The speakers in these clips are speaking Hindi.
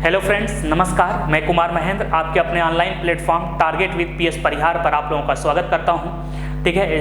हेलो फ्रेंड्स, नमस्कार। मैं कुमार महेंद्र आपके अपने online platform target with PS Parihar पर आप लोगों का स्वागत करता हूं। ठीक है,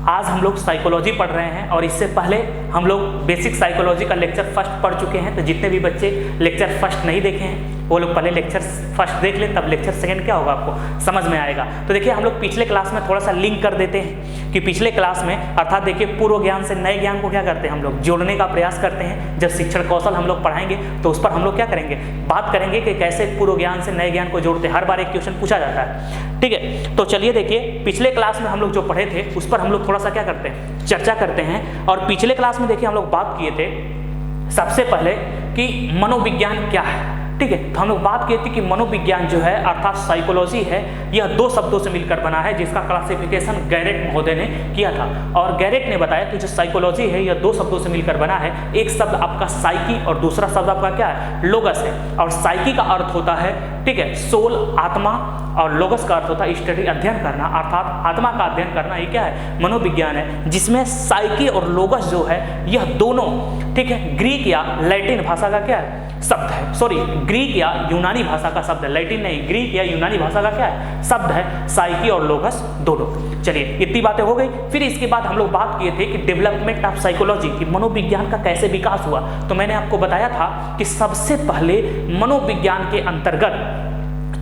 आज हम लोग साइकोलॉजी पढ़ रहे हैं और इससे पहले हम लोग बेसिक साइकोलॉजी का लेक्चर फर्स्ट पढ़ चुके हैं। तो जितने भी बच्चे लेक्चर फर्स्ट नहीं देखे हैं वो लोग पहले लेक्चर फर्स्ट देख लें, तब लेक्चर सेकंड क्या होगा आपको समझ में आएगा। तो देखिए, हम लोग पिछले क्लास में थोड़ा सा लिंक कर देते हैं कि पिछले क्लास में अर्थात देखिए पूर्व ज्ञान से नए ज्ञान को क्या करते हैं हम लोग जोड़ने का प्रयास करते हैं। जब शिक्षण कौशल हम लोग पढ़ाएंगे तो उस पर हम लोग क्या करेंगे, बात करेंगे कि कैसे पूर्व ज्ञान से नए ज्ञान को जोड़ते हैं। हर बार एक क्वेश्चन पूछा जाता है। ठीक है, तो चलिए देखिए, पिछले क्लास में हम लोग जो पढ़े थे उस पर हम लोग थोड़ा सा क्या करते हैं, चर्चा करते हैं। और पिछले क्लास में देखिए हम लोग बात किए थे सबसे पहले कि मनोविज्ञान क्या है। ठीक है, तो हम लोग बात किए थे कि मनोविज्ञान जो है अर्थात साइकोलॉजी है, यह दो शब्दों से मिलकर बना है जिसका क्लासिफिकेशन गैरेट महोदय ने किया था। और गैरेट ने बताया कि जो साइकोलॉजी है यह दो शब्दों से मिलकर बना है। एक शब्द आपका साइकी और दूसरा शब्द आपका क्या है, लोगस है। और साइकी का अर्थ होता है, ठीक है, सोल, आत्मा, और लोगस का अर्थ होता है स्टडी, अध्ययन करना, अर्थात आत्मा का अध्ययन करना। ये क्या है, मनोविज्ञान है, जिसमें साइकी और लोगस जो है यह दोनों, ठीक है, ग्रीक या लैटिन भाषा का क्या है शब्द है। सॉरी, ग्रीक या यूनानी भाषा का शब्द है, लैटिन नहीं, ग्रीक या यूनानी भाषा का क्या है शब्द है, साइकी और लोगस दोनों। चलिए, इतनी बातें हो गई। फिर इसके बाद हम लोग बात किए थे कि डेवलपमेंट ऑफ साइकोलॉजी, कि मनोविज्ञान का कैसे विकास हुआ। तो मैंने आपको बताया था कि सबसे पहले मनोविज्ञान के अंतर्गत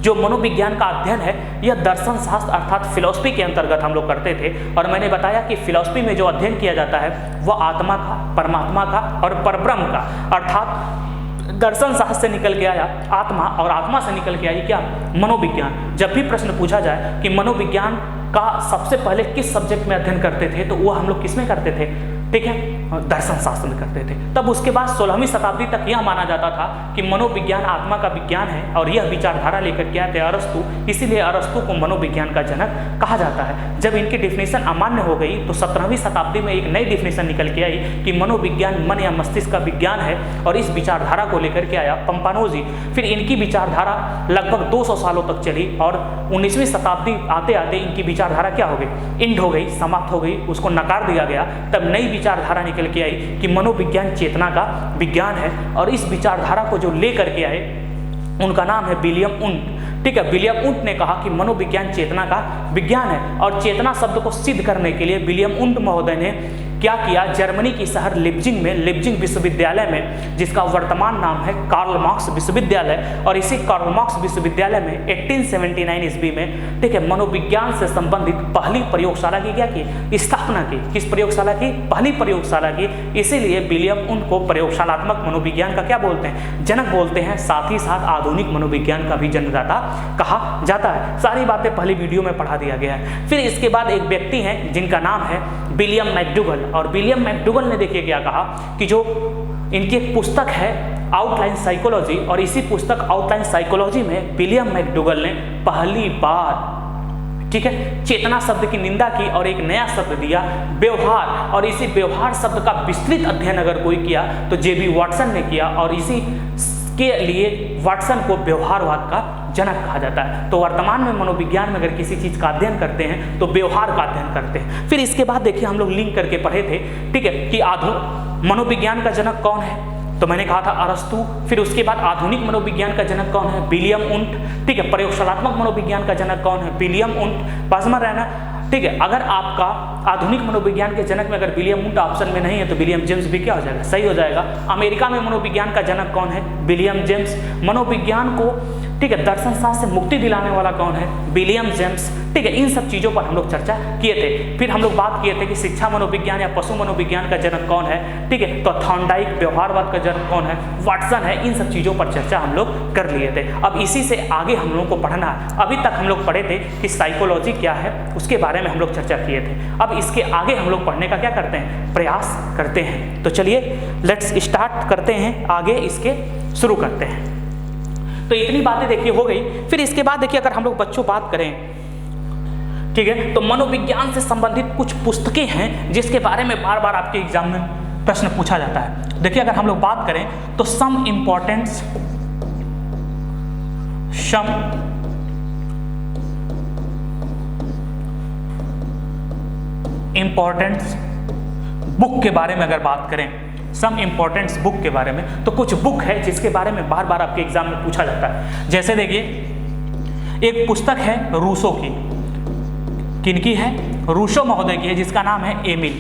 जो मनोविज्ञान का अध्ययन है यह दर्शन शास्त्र अर्थात फिलॉसफी के अंतर्गत हम लोग करते थे। और मैंने बताया कि फिलॉसफी में जो अध्ययन किया जाता है वह आत्मा का, परमात्मा का और परब्रह्म का, अर्थात दर्शन शास्त्र से निकल के आया आत्मा और आत्मा से निकल के आई क्या, मनोविज्ञान। जब भी प्रश्न पूछा जाए कि मनोविज्ञान का सबसे पहले किस सब्जेक्ट में अध्ययन करते थे, तो वो हम लोग किस में करते थे, ठीक है, दर्शन शास्त्र में करते थे। तब उसके बाद 16वीं शताब्दी तक यह माना जाता था कि मनोविज्ञान आत्मा का विज्ञान है और यह विचारधारा लेकर के आए थे अरस्तु, इसीलिए अरस्तु को मनोविज्ञान का जनक कहा जाता है। जब इनकी डिफिनेशन अमान्य हो गई तो 17वीं शताब्दी में एक नई डिफिनेशन निकल के आई कि मनोविज्ञान मन या मस्तिष्क का विज्ञान है, और इस विचारधारा को लेकर के आया पंपानोजी। फिर इनकी विचारधारा लगभग 200 सालों तक चली और 19वीं शताब्दी आते आते इनकी विचारधारा क्या हो गई, इंड हो गई, समाप्त हो गई, उसको नकार दिया गया। तब नई विचारधारा निकल के आई कि मनोविज्ञान चेतना का विज्ञान है, और इस विचारधारा को जो लेकर के आए उनका नाम है विलियम उंट। ठीक है, विलियम उंट ने कहा कि मनोविज्ञान चेतना का विज्ञान है। और चेतना शब्द को सिद्ध करने के लिए विलियम उंट महोदय ने क्या किया, जर्मनी की शहर लिप्जिंग में, लिप्जिंग विश्वविद्यालय में, जिसका वर्तमान नाम है कार्ल मार्क्स विश्वविद्यालय, और इसी कार्ल मार्क्स विश्वविद्यालय में 1879 ईस्वी में, ठीक है, मनोविज्ञान से संबंधित पहली प्रयोगशाला की क्या की स्थापना की। किस प्रयोगशाला की, पहली प्रयोगशाला की। इसीलिए विलियम उंट को प्रयोगशालात्मक मनोविज्ञान का क्या बोलते हैं, जनक बोलते हैं। साथ ही साथ आधुनिक मनोविज्ञान का भी जन्मदाता कहा जाता है। सारी बातें पहली वीडियो में पढ़ा दिया गया है। फिर इसके बाद एक व्यक्ति हैं जिनका नाम है विलियम मैकडूगल, और विलियम मैकडूगल ने देखिए क्या कहा कि जो इनकी एक पुस्तक है आउटलाइन साइकोलॉजी, और इसी पुस्तक आउटलाइन साइकोलॉजी में विलियम मैकडूगल ने पहली बार, ठीक है, चेतना शब्द की निंदा की और एक नया शब्द दिया, व्यवहार। और इसी व्यवहार शब्द का विस्तृत अध्ययन अगर कोई किया तो जेबी वाटसन ने किया, और इसी के लिए वाटसन को व्यवहारवाद का जनक कहा जाता है। तो वर्तमान में मनोविज्ञान में अगर किसी चीज का अध्ययन करते हैं तो व्यवहार का अध्ययन करते हैं। फिर इसके बाद देखिए हम लोग लिंक करके पढ़े थे, ठीक है, कि मनोविज्ञान का जनक कौन है, तो मैंने कहा था अरस्तु। फिर उसके बाद आधुनिक मनोविज्ञान का जनक कौन है, विलियम उंट। ठीक है, प्रयोगशालात्मक मनोविज्ञान का जनक कौन है, विलियम उंट। पास में रहना, ठीक है। अगर आपका आधुनिक मनोविज्ञान के जनक में अगर विलियम उंट ऑप्शन में नहीं है तो विलियम जेम्स भी क्या हो जाएगा, सही हो जाएगा। अमेरिका में मनोविज्ञान का जनक कौन है, विलियम जेम्स। मनोविज्ञान को, ठीक है, दर्शन शास्त्र से मुक्ति दिलाने वाला कौन है, विलियम जेम्स। ठीक है, इन सब चीज़ों पर हम लोग चर्चा किए थे। फिर हम लोग बात किए थे कि शिक्षा मनोविज्ञान या पशु मनोविज्ञान का जनक कौन है, ठीक है, तो थॉर्नडाइक। व्यवहारवाद का जनक कौन है, वाटसन है। इन सब चीज़ों पर चर्चा हम लोग कर लिए थे। अब इसी से आगे हम लोगों को पढ़ना है। अभी तक हम लोग पढ़े थे कि साइकोलॉजी क्या है, उसके बारे में हम लोग चर्चा किए थे। अब इसके आगे हम लोग पढ़ने का क्या करते हैं, प्रयास करते हैं। तो चलिए लेट्स स्टार्ट करते हैं, आगे इसके शुरू करते हैं। तो इतनी बातें देखिए हो गई। फिर इसके बाद देखिए अगर हम लोग बच्चों बात करें, ठीक है, तो मनोविज्ञान से संबंधित कुछ पुस्तकें हैं जिसके बारे में बार बार आपके एग्जाम में प्रश्न पूछा जाता है। देखिए अगर हम लोग बात करें तो सम इम्पोर्टेंट्स बुक के बारे में अगर बात करें, सम इम्पोर्टेंट्स बुक के बारे में। तो कुछ बुक है जिसके बारे में बार बार आपके एग्जाम में पूछा जाता है। जैसे देखिए, एक पुस्तक है रूसो की, किनकी है? रूसो महोदय की है, जिसका नाम है एमिल।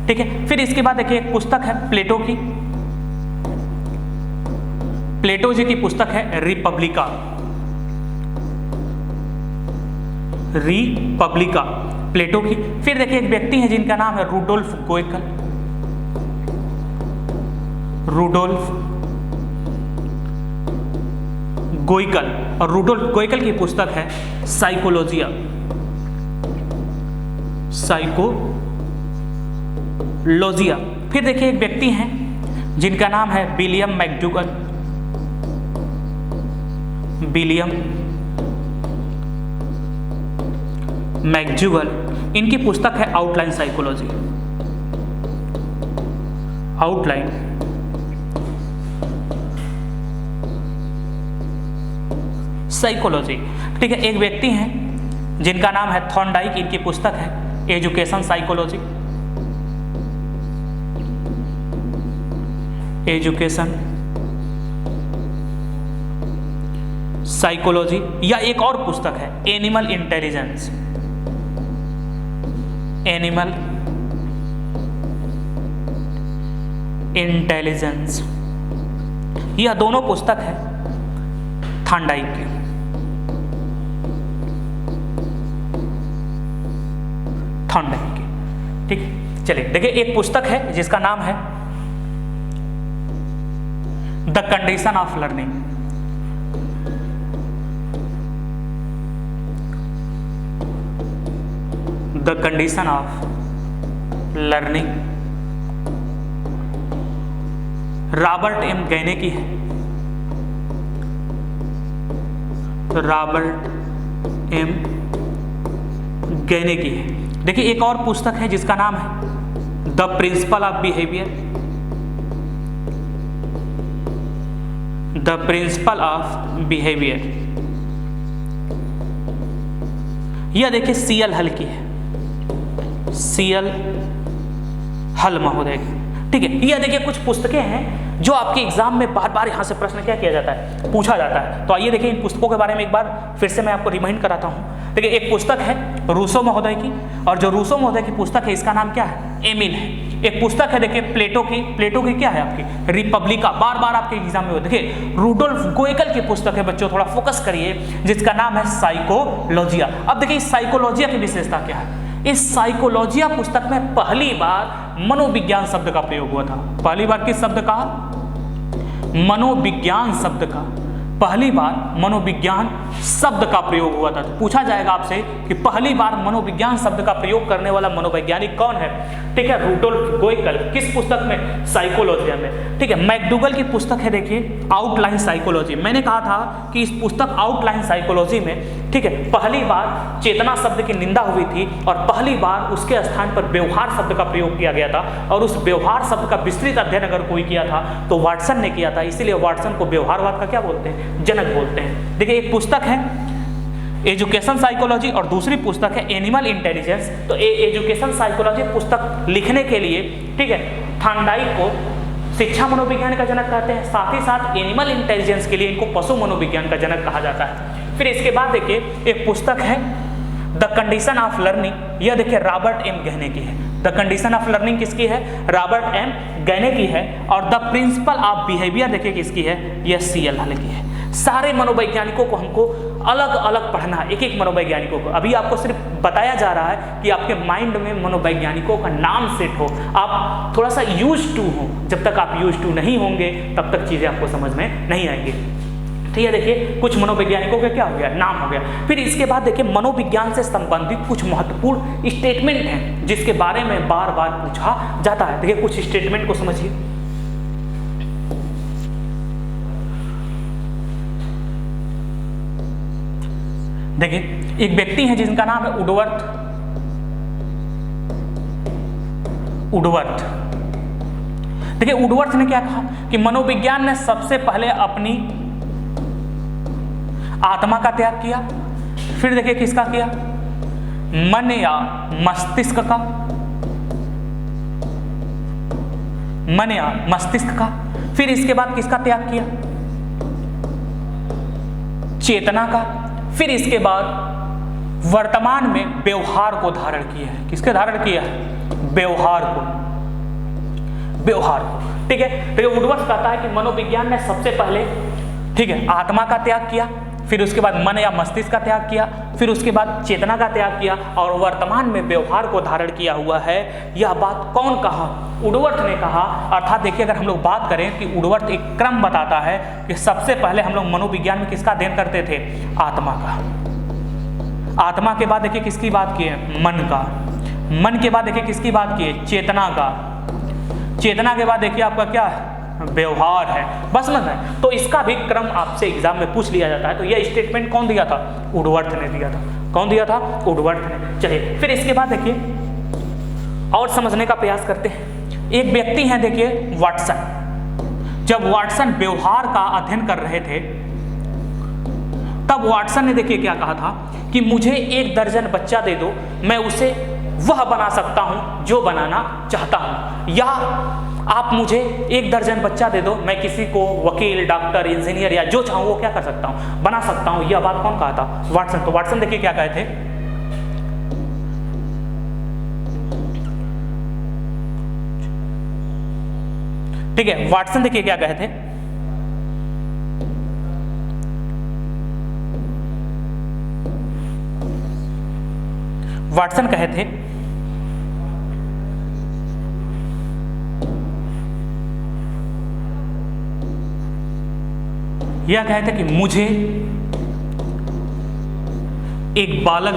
ठीक है। फिर इसके बाद देखिए एक पुस्तक है प्लेटो की, प्लेटो जी की पुस्तक है रिपब्लिका, प्लेटो की। फिर देखिए एक व्यक्ति है जिनका नाम है रुडोल्फ गोयकल, और रुडोल्फ गोयकल की पुस्तक है साइकोलॉजिया। फिर देखिए एक व्यक्ति हैं जिनका नाम है विलियम मैक्डूगल, इनकी पुस्तक है आउटलाइन साइकोलॉजी। ठीक है। एक व्यक्ति हैं जिनका नाम है थॉर्नडाइक, इनकी पुस्तक है एजुकेशन साइकोलॉजी। या एक और पुस्तक है एनिमल इंटेलिजेंस। यह दोनों पुस्तक है थॉर्नडाइक की। ठीक। चलिए देखिए एक पुस्तक है जिसका नाम है the condition of learning. Robert M Gagne की है। देखिए एक और पुस्तक है जिसका नाम है द प्रिंसिपल ऑफ बिहेवियर। यह देखिए सीएल हल की है, हल महोदय की। ठीक है। यह देखिए कुछ पुस्तकें हैं जो आपके एग्जाम में बार बार यहाँ से प्रश्न क्या किया जाता है, पूछा जाता है। तो आइए देखिए इन पुस्तकों के बारे में एक बार फिर से मैं आपको रिमाइंड कराता हूँ। देखिए एक पुस्तक है रूसो महोदय की, और जो रूसो महोदय की पुस्तक है इसका नाम क्या है? एमिल है। एक पुस्तक है देखिए प्लेटो की क्या है आपकी? रिपब्लिका। बार बार आपके एग्जाम में देखिए रुडोल्फ गोयकल की पुस्तक है, बच्चों थोड़ा फोकस करिए, जिसका नाम है साइकोलॉजिया। अब देखिए इस साइकोलॉजिया की विशेषता क्या है? इस साइकोलॉजिया पुस्तक में पहली बार मनोविज्ञान शब्द का प्रयोग हुआ था। पहली बार किस शब्द का? मनोविज्ञान शब्द का। पहली बार मनोविज्ञान शब्द का प्रयोग हुआ था। तो पूछा जाएगा आपसे कि पहली बार मनोविज्ञान शब्द का प्रयोग करने वाला मनोवैज्ञानिक कौन है? ठीक है, रुडोल्फ गोयकल। किस पुस्तक में? साइकोलॉजिया में। ठीक है। मैकडूगल की पुस्तक है देखिए आउटलाइन साइकोलॉजी। मैंने कहा था कि इस पुस्तक आउटलाइन साइकोलॉजी में, ठीक है, पहली बार चेतना शब्द की निंदा हुई थी और पहली बार उसके स्थान पर व्यवहार शब्द का प्रयोग किया गया था। और उस व्यवहार शब्द का विस्तृत अध्ययन अगर कोई किया था तो वाटसन ने किया था, इसीलिए वाटसन को व्यवहारवाद का क्या बोलते हैं? जनक बोलते हैं। देखिए एक पुस्तक है एजुकेशन साइकोलॉजी और दूसरी पुस्तक है एनिमल इंटेलिजेंस। तो एजुकेशन साइकोलॉजी पुस्तक लिखने के लिए, ठीक है, थॉर्नडाइक को शिक्षा मनोविज्ञान का जनक कहते हैं, साथ ही साथ एनिमल इंटेलिजेंस के लिए इनको पशु मनोविज्ञान का जनक कहा जाता है। फिर इसके बाद देखिए एक पुस्तक है द कंडीशन ऑफ लर्निंग। यह देखिए रॉबर्ट एम गैने की है। द कंडीशन ऑफ लर्निंग किसकी है? रॉबर्ट एम गैने की है। और द प्रिंसिपल ऑफ बिहेवियर देखिए किसकी है? यह सीएल हल की है। सारे मनोवैज्ञानिकों को हमको अलग अलग पढ़ना है, एक एक मनोवैज्ञानिकों को। अभी आपको सिर्फ बताया जा रहा है कि आपके माइंड में मनोवैज्ञानिकों का नाम सेट हो, आप थोड़ा सा यूज टू हो। जब तक आप यूज टू नहीं होंगे तब तक चीज़ें आपको समझ में नहीं आएंगी। ठीक है। देखिए कुछ मनोवैज्ञानिकों का क्या हो गया? नाम हो गया। फिर इसके बाद देखिए मनोविज्ञान से संबंधित कुछ महत्वपूर्ण स्टेटमेंट हैं जिसके बारे में बार बार पूछा जाता है। देखिए कुछ स्टेटमेंट को समझिए। देखिए एक व्यक्ति है जिनका नाम है वुडवर्थ। देखिए वुडवर्थ ने क्या कहा कि मनोविज्ञान ने सबसे पहले अपनी आत्मा का त्याग किया। फिर देखिए किसका किया? मन या मस्तिष्क का। मन या मस्तिष्क का। फिर इसके बाद किसका त्याग किया? चेतना का। फिर इसके बाद वर्तमान में व्यवहार को धारण किया है। किसके धारण किया है? व्यवहार को। व्यवहार को, ठीक है। तो ये वुडवर्थ कहता है कि मनोविज्ञान ने सबसे पहले, ठीक है, आत्मा का त्याग किया, फिर उसके बाद मन या मस्तिष्क का त्याग किया, फिर उसके बाद चेतना का त्याग किया और वर्तमान में व्यवहार को धारण किया हुआ है। यह बात कौन कहा? वुडवर्थ ने कहा। अर्थात देखिए, अगर हम लोग बात करें कि वुडवर्थ एक क्रम बताता है कि सबसे पहले हम लोग मनोविज्ञान में किसका अध्ययन करते थे? आत्मा का। आत्मा के बाद देखिए किसकी बात की है? मन का। मन के बाद देखिए किसकी बात की है? चेतना का। चेतना के बाद देखिए आपका क्या है? व्यवहार है। बस मत है। तो इसका भी क्रम आपसे एग्जाम में पूछ लिया जाता है। तो यह स्टेटमेंट कौन दिया था? वुडवर्थ ने दिया था। कौन दिया था? वुडवर्थ ने। चलिए फिर इसके बाद देखिए और समझने का प्रयास करते हैं। एक व्यक्ति हैं देखिए वाटसन। जब वाटसन व्यवहार का अध्ययन कर रहे थे तब वाटसन ने देखिए क्या कहा था कि मुझे 1 दर्जन बच्चा दे दो, मैं उसे वह बना सकता हूं जो बनाना चाहता हूं। या आप मुझे 1 दर्जन बच्चा दे दो, मैं किसी को वकील, डॉक्टर, इंजीनियर या जो चाहूं वो क्या कर सकता हूं? बना सकता हूं। यह बात कौन कहा था? वाटसन। तो वाटसन देखिए क्या कहे थे? ठीक है, वाटसन देखिए क्या कहे थे? वाटसन कहे थे यह कहे थे कि मुझे एक बालक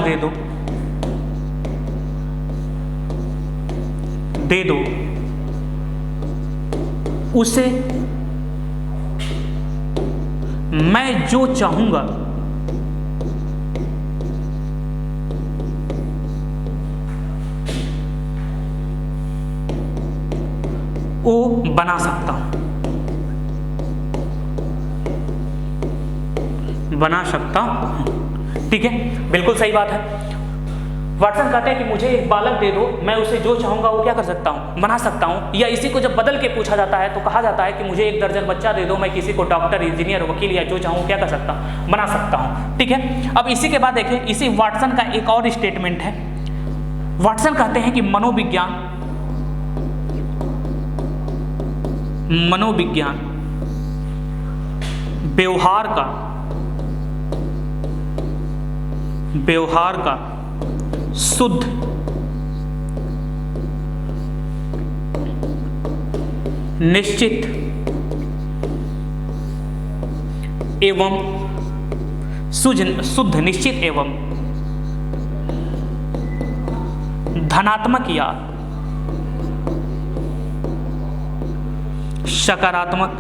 दे दो, उसे मैं जो चाहूंगा वो बना सकता हूं। बना सकता हूं। ठीक है, बिल्कुल सही बात है। वाटसन कहते हैं कि मुझे एक बालक दे दो, मैं उसे जो चाहूंगा वो क्या कर सकता हूं? बना सकता हूं। या इसी को जब बदल के पूछा जाता है तो कहा जाता है कि मुझे 1 दर्जन बच्चा दे दो, मैं किसी को डॉक्टर, इंजीनियर, वकील या जो चाहूं क्या कर सकता हूं? बना सकता हूं। ठीक है, अब इसी के बाद देखिए इसी वाटसन का एक और स्टेटमेंट है। वाटसन कहते हैं कि मनोविज्ञान व्यवहार का शुद्ध निश्चित एवं शुद्ध निश्चित एवं धनात्मक या सकारात्मक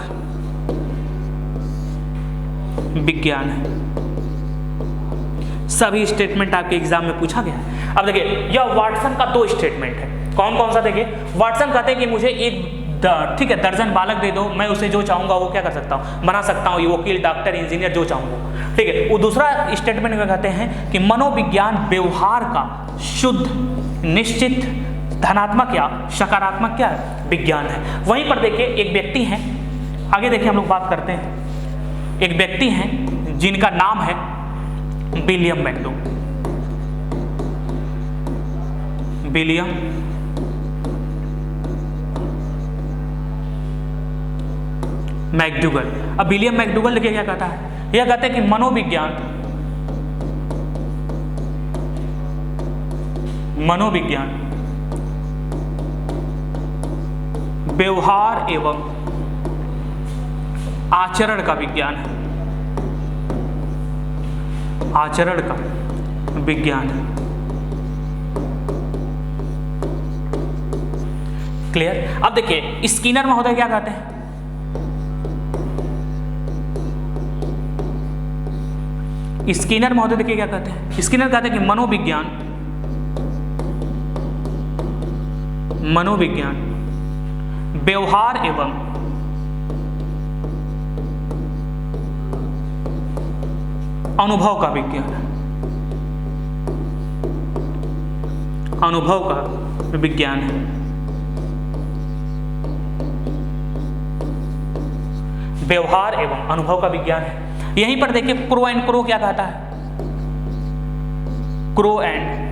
विज्ञान है। सभी स्टेटमेंट आपके एग्जाम में पूछा गया है। अब देखिए यह वाटसन का 2 स्टेटमेंट है। कौन कौन सा? देखिए वाटसन कहते हैं कि मुझे एक दर्जन बालक दे दो, मैं उसे जो चाहूंगा वो क्या कर सकता हूं? बना सकता हूं। ये वकील, डॉक्टर, इंजीनियर जो चाहूंगा। ठीक है, वो दूसरा स्टेटमेंट में कहते हैं कि मनोविज्ञान व्यवहार का शुद्ध निश्चित धनात्मक या सकारात्मक क्या है? विज्ञान है। वहीं पर देखिए एक व्यक्ति हैं, आगे देखिए हम लोग बात करते हैं। एक व्यक्ति हैं जिनका नाम है विलियम मैकडूगल। अब विलियम मैकडूगल देखिए क्या कहता है? यह कहते हैं कि मनोविज्ञान व्यवहार एवं आचरण का विज्ञान है। आचरण का विज्ञान है। क्लियर? अब देखिए स्किनर महोदय क्या कहते हैं? स्किनर महोदय देखिए क्या कहते हैं? स्किनर कहते हैं कि मनोविज्ञान व्यवहार एवं अनुभव का विज्ञान है। अनुभव का विज्ञान है। व्यवहार एवं अनुभव का विज्ञान है। यहीं पर देखिए क्रो एंड क्रो क्या कहता है, क्रो एंड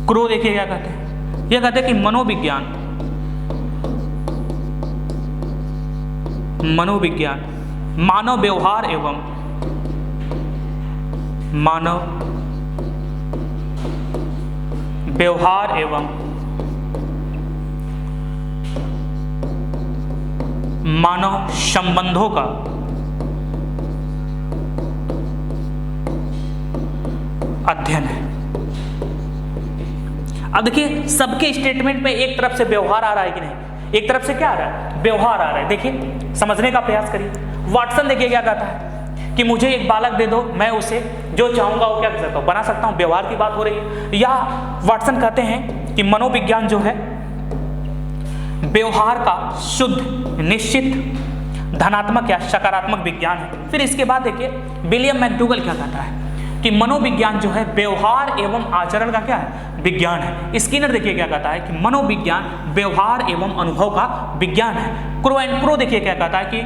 क्रो देखिए क्या कहते हैं, यह कहते हैं कि मनोविज्ञान मानव व्यवहार एवं मानव संबंधों का अध्ययन है। अब देखिए सबके स्टेटमेंट में एक तरफ से व्यवहार आ रहा है कि नहीं, एक तरफ से क्या आ रहा है, व्यवहार आ रहा है। देखिए समझने का प्रयास करिए। वाटसन देखिए क्या कहता है कि मुझे एक बालक दे दो, मैं उसे जो चाहूंगा वो क्या कर सकता हूं, बना सकता हूं। व्यवहार की बात हो रही है। या वाटसन कहते हैं कि मनोविज्ञान जो है व्यवहार का शुद्ध, निश्चित, धनात्मक या सकारात्मक विज्ञान है। फिर इसके बाद देखिए विलियम मैकडूगल क्या कहता है कि मनोविज्ञान जो है व्यवहार एवं आचरण का क्या है, विज्ञान है। स्किनर देखिए क्या कहता है कि मनोविज्ञान व्यवहार एवं अनुभव का विज्ञान है। क्रो एंड क्रो देखिए क्या कहता है कि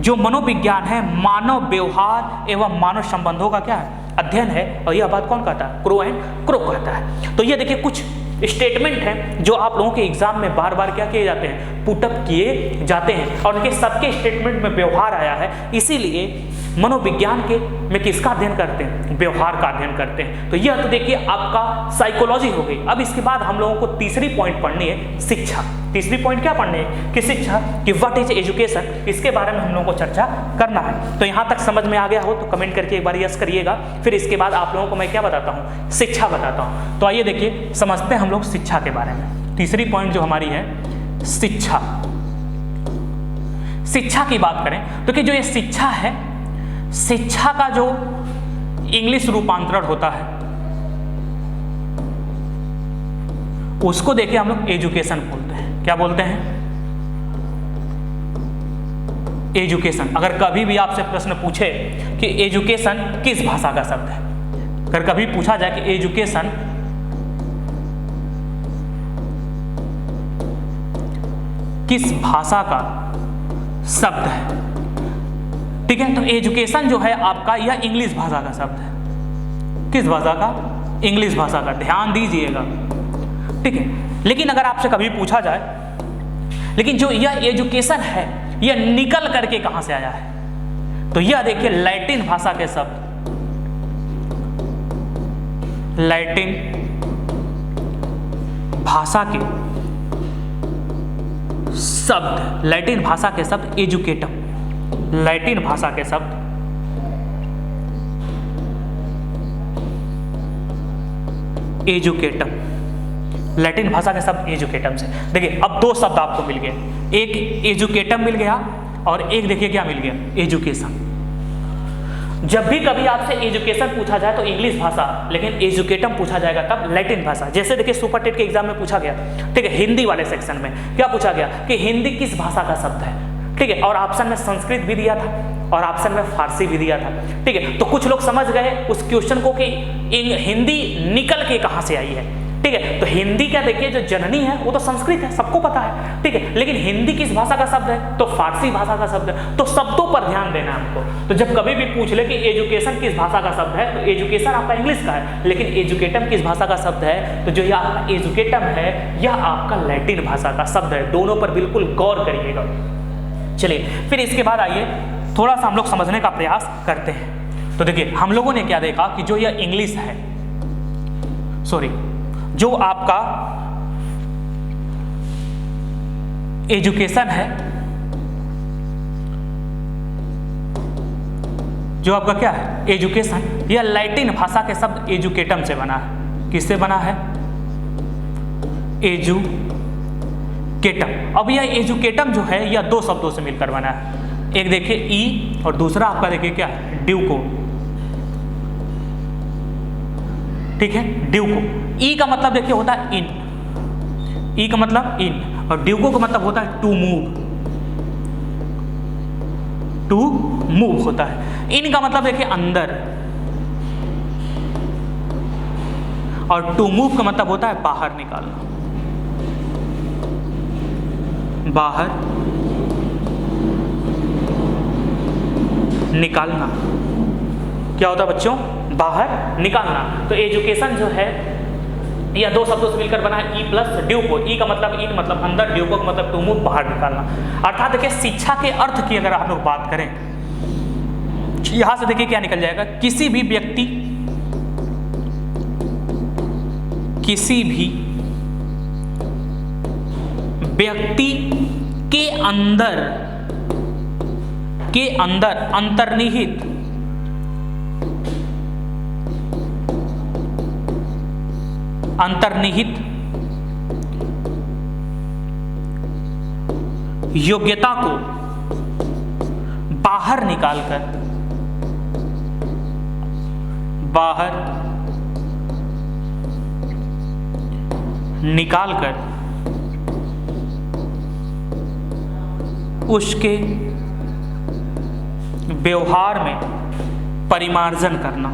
जो मनोविज्ञान है मानव व्यवहार एवं मानव संबंधों का क्या है, अध्ययन है। और यह बात कौन कहता है, क्रो एंड क्रो कहता है। तो ये देखिए कुछ स्टेटमेंट हैं जो आप लोगों के एग्जाम में बार बार क्या किए जाते हैं, पुटअप किए जाते हैं। और उनके सबके स्टेटमेंट में व्यवहार आया है, इसीलिए मनोविज्ञान के में किसका अध्ययन करते हैं, व्यवहार का अध्ययन करते हैं। तो यह तो देखिए आपका साइकोलॉजी हो गई। अब इसके बाद हम लोगों को तीसरी पॉइंट पढ़नी है, शिक्षा। तीसरी पॉइंट क्या पढ़नी है कि शिक्षा, कि व्हाट इज एजुकेशन, इसके बारे में हम लोगों को चर्चा करना है। तो यहाँ तक समझ में आ गया हो तो कमेंट करके एक बार यस करिएगा। फिर इसके बाद आप लोगों को मैं क्या बताता हूँ, शिक्षा बताता हूँ। तो आइए देखिए समझते हैं हम लोग शिक्षा के बारे में। तीसरी पॉइंट जो हमारी है शिक्षा। शिक्षा की बात करें तो कि जो ये शिक्षा है, शिक्षा का जो इंग्लिश रूपांतरण होता है उसको देखिए हम लोग एजुकेशन बोलते हैं। क्या बोलते हैं, एजुकेशन। अगर कभी भी आपसे प्रश्न पूछे कि एजुकेशन किस भाषा का शब्द है, अगर कभी पूछा जाए कि एजुकेशन किस भाषा का शब्द है, ठीक है, तो एजुकेशन जो है आपका यह इंग्लिश भाषा का शब्द है। किस भाषा का, इंग्लिश भाषा का। ध्यान दीजिएगा, ठीक है। लेकिन अगर आपसे कभी पूछा जाए लेकिन जो यह एजुकेशन है यह निकल करके कहां से आया है, तो यह देखिए लैटिन भाषा के शब्द, लैटिन भाषा के शब्द, लैटिन भाषा के शब्द एजुकेटम, लैटिन भाषा के शब्द एजुकेटम, लैटिन भाषा के शब्द एजुकेटम से। देखिए अब दो शब्द आपको मिल गए, एक एजुकेटम मिल गया और एक देखिए क्या मिल गया, एजुकेशन। जब भी कभी आपसे एजुकेशन पूछा जाए तो इंग्लिश भाषा, लेकिन एजुकेटम पूछा जाएगा तब लैटिन भाषा। जैसे देखिए सुपर टेट के एग्जाम में पूछा गया, ठीक है, हिंदी वाले सेक्शन में क्या पूछा गया कि हिंदी किस भाषा का शब्द है, ठीक है, और ऑप्शन में संस्कृत भी दिया था और ऑप्शन में फारसी भी दिया था, ठीक है। तो कुछ लोग समझ गए उस क्वेश्चन को कि हिंदी निकल के कहां से आई है, ठीक है। तो हिंदी क्या देखिए जो जननी है वो तो संस्कृत है, सबको पता है, ठीक है, लेकिन हिंदी किस भाषा का शब्द है, तो फारसी भाषा का शब्द है। तो शब्दों पर ध्यान देना हमको। तो जब कभी भी पूछ ले कि एजुकेशन किस भाषा का शब्द है, तो एजुकेशन आपका इंग्लिश का है, लेकिन एजुकेटम किस भाषा का शब्द है, तो जो ये आपका एजुकेटम है यह आपका लैटिन भाषा का शब्द है। दोनों पर बिल्कुल गौर करिएगा। चलिए फिर इसके बाद आइए थोड़ा सा हम लोग समझने का प्रयास करते हैं। तो देखिए हम लोगों ने क्या देखा कि जो यह इंग्लिश है, सॉरी, जो आपका एजुकेशन है, जो आपका क्या है एजुकेशन, यह लैटिन भाषा के शब्द एजुकेटम से बना है। किससे बना है, एजुकेटम। अब यह एजुकेटम जो है यह दो शब्दों से मिलकर बना है, एक देखिए ई और दूसरा आपका देखिए क्या है, ड्यूको, ठीक है, ड्यूको। ई का मतलब देखिए होता है इन, ई का मतलब इन, और ड्यूको का मतलब होता है टू मूव, टू मूव होता है। इन का मतलब देखिए अंदर, और टू मूव का मतलब होता है बाहर निकालना, बाहर निकालना। क्या होता है बच्चों? बाहर निकालना। तो एजुकेशन जो है या दो शब्दों से मिलकर बना है ई प्लस ड्यूको। ई का मतलब इन मतलब अंदर, ड्यूको का मतलब टू मूव, बाहर निकालना। अर्थात देखिए शिक्षा के अर्थ की अगर हम लोग बात करें, यहां से देखिए क्या निकल जाएगा, किसी भी व्यक्ति के अंदर अंतर्निहित योग्यता को बाहर निकालकर उसके व्यवहार में परिमार्जन करना।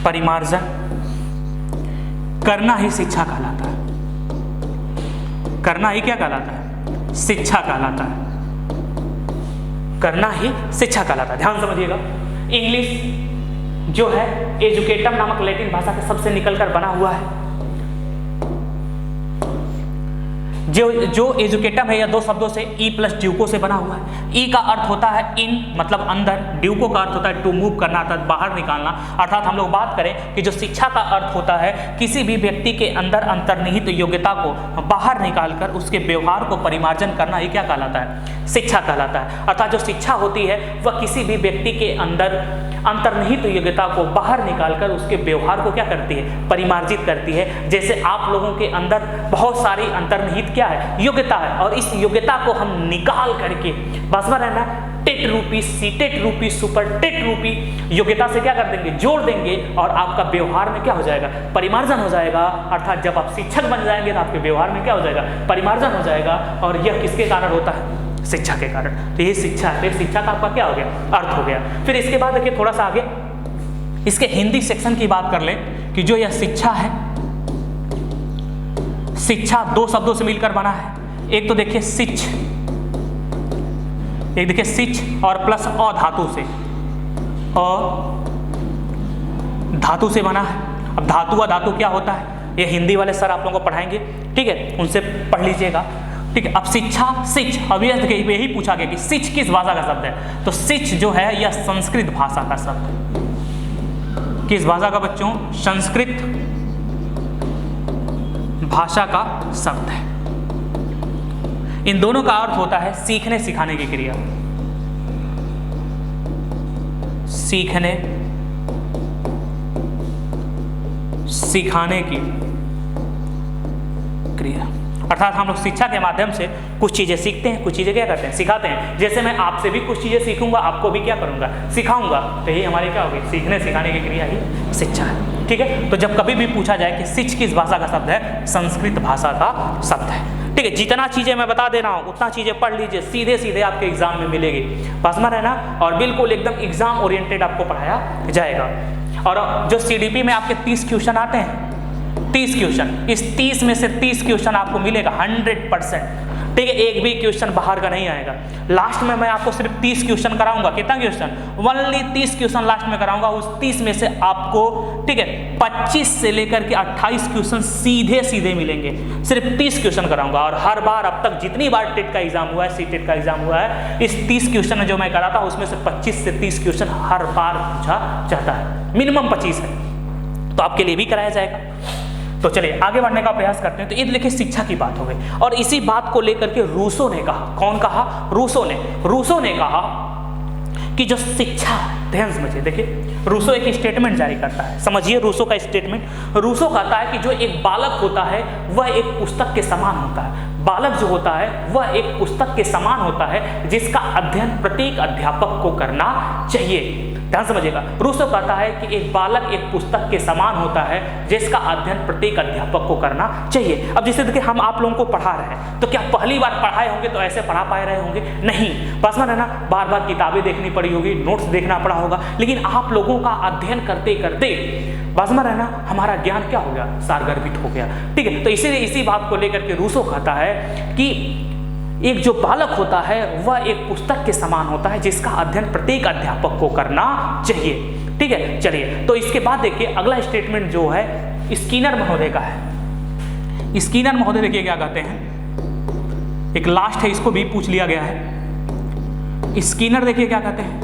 परिमार्जन करना ही शिक्षा कहलाता है। करना ही क्या कहलाता है? शिक्षा कहलाता है। करना ही शिक्षा कहलाता है। ध्यान समझिएगा, इंग्लिश जो है एजुकेटम नामक लैटिन भाषा के शब्द से निकलकर बना हुआ है। जो एजुकेटम है या दो शब्दों से ई प्लस ड्यूको से बना हुआ है। ई का अर्थ होता है इन मतलब अंदर, ड्यूको का अर्थ होता है टू मूव करना अर्थात बाहर निकालना। अर्थात हम लोग बात करें कि जो शिक्षा का अर्थ होता है किसी भी व्यक्ति के अंदर अंतर्निहित योग्यता को बाहर निकालकर उसके व्यवहार को परिमार्जन करना, ये क्या कहलाता है? शिक्षा कहलाता है। अर्थात जो शिक्षा होती है वह किसी भी व्यक्ति के अंदर अंतर्निहित योग्यता को बाहर निकालकर उसके व्यवहार को क्या करती है? परिमार्जित करती है। जैसे आप लोगों के अंदर बहुत सारी अंतर्निहित क्या है? योग्यता है, और इस योग्यता को हम निकाल करके बस में रहना टेट रूपी, सीटेट रूपी, सुपर टेट रूपी योग्यता से क्या कर देंगे? जोड़ देंगे, और आपका व्यवहार में क्या हो जाएगा? परिमार्जन हो जाएगा। अर्थात जब आप शिक्षक बन जाएंगे तो आपके व्यवहार में क्या हो जाएगा? परिमार्जन हो जाएगा। और यह किसके कारण होता है? शिक्षा के कारण। तो ये शिक्षा है। तो शिक्षा का आपका क्या हो गया? अर्थ हो गया। फिर इसके बाद देखिए थोड़ा सा आगे इसके हिंदी सेक्शन की बात कर लें कि जो यह शिक्षा है, शिक्षा दो शब्दों से मिलकर बना है। एक तो देखिए शिच, एक देखिए शिच और प्लस अ धातु से, धातु से बना है। अब धातु व धातु क्या होता है ये हिंदी वाले सर आप लोगों को पढ़ाएंगे, ठीक है, उनसे पढ़ लीजिएगा, ठीक है। अब शिक्षा, शिच, अब यही पूछा गया कि शिच किस भाषा का शब्द है? तो शिच जो है यह संस्कृत भाषा का शब्द है। किस भाषा का बच्चों? संस्कृत भाषा का शब्द है। इन दोनों का अर्थ होता है सीखने सिखाने की क्रिया। सीखने सिखाने की क्रिया, अर्थात हम लोग शिक्षा के माध्यम से कुछ चीजें सीखते हैं, कुछ चीजें क्या करते हैं? सिखाते हैं। जैसे मैं आपसे भी कुछ चीजें सीखूंगा, आपको भी क्या करूंगा? सिखाऊंगा। तो ये हमारी क्या होगी? सीखने सिखाने की क्रिया ही शिक्षा है, ठीक है। तो जब कभी भी पूछा जाए कि शिच किस भाषा का शब्द है, संस्कृत भाषा का शब्द है, ठीक है। जितना चीजें मैं बता दे रहा हूँ उतना चीजें पढ़ लीजिए, सीधे सीधे आपके एग्जाम में मिलेगी। पास में रहना, और बिल्कुल एकदम एग्जाम ओरिएंटेड आपको पढ़ाया जाएगा। और जो सीडीपी में आपके 30 क्वेश्चन आते हैं, 30 क्वेश्चन, इस 30 में से 30 क्वेश्चन आपको मिलेगा 100%, ठीक है। एक भी क्वेश्चन बाहर का नहीं आएगा। लास्ट में मैं आपको सिर्फ 30 क्वेश्चन कराऊंगा। कितना क्वेश्चन? ओनली 30 क्वेश्चन लास्ट में कराऊंगा। उस 30 में से आपको, ठीक है, 25 से लेकर के 28 क्वेश्चन सीधे सीधे मिलेंगे। सिर्फ 30 क्वेश्चन कराऊंगा, और हर बार अब तक जितनी बार टेट का एग्जाम हुआ है, सी टेट का एग्जाम हुआ है, इस 30 क्वेश्चन जो मैं कराता हूं उसमें से 25 से 30 क्वेश्चन हर बार पूछा जाता है। मिनिमम 25 है, तो आपके लिए भी कराया जाएगा। तो चलिए आगे बढ़ने का प्रयास करते हैं। तो ये देखिए शिक्षा की बात हो गई, और इसी बात को लेकर के रूसो ने कहा। कौन कहा? रूसो ने कहा कि जो शिक्षा, ध्यान समझिए, देखिए रूसो एक स्टेटमेंट जारी करता है। समझिए रूसो का स्टेटमेंट। रूसो कहता है कि जो एक बालक होता है वह एक पुस्तक के समान होता है। बालक जो होता है वह एक पुस्तक के समान होता है जिसका अध्ययन प्रत्येक अध्यापक को करना चाहिए। ध्यान समझिएगा, रूसो कहता है कि एक बालक एक पुस्तक के समान होता है जिसका अध्ययन प्रत्येक अध्यापक को करना चाहिए। अब जैसे देखिए हम आप लोगों को पढ़ा रहे हैं, तो क्या पहली बार पढ़ाए होंगे तो ऐसे पढ़ा पाए रहे होंगे? नहीं, बस में रहना, बार बार किताबें देखनी पड़ी होगी, नोट्स देखना पड़ा होगा, लेकिन आप लोगों का अध्ययन करते करते बस में रहना हमारा ज्ञान क्या हो गया? सारगर्भित हो गया, ठीक है। तो इसीलिए इसी बात को लेकर के रूसो कहता है कि एक जो बालक होता है वह एक पुस्तक के समान होता है जिसका अध्ययन प्रत्येक अध्यापक को करना चाहिए। ठीक है, चलिए तो इसके बाद देखिए अगला स्टेटमेंट जो है स्किनर महोदय का है। स्किनर महोदय देखिए क्या कहते हैं, एक लास्ट है, इसको भी पूछ लिया गया है। स्किनर देखिए क्या कहते हैं,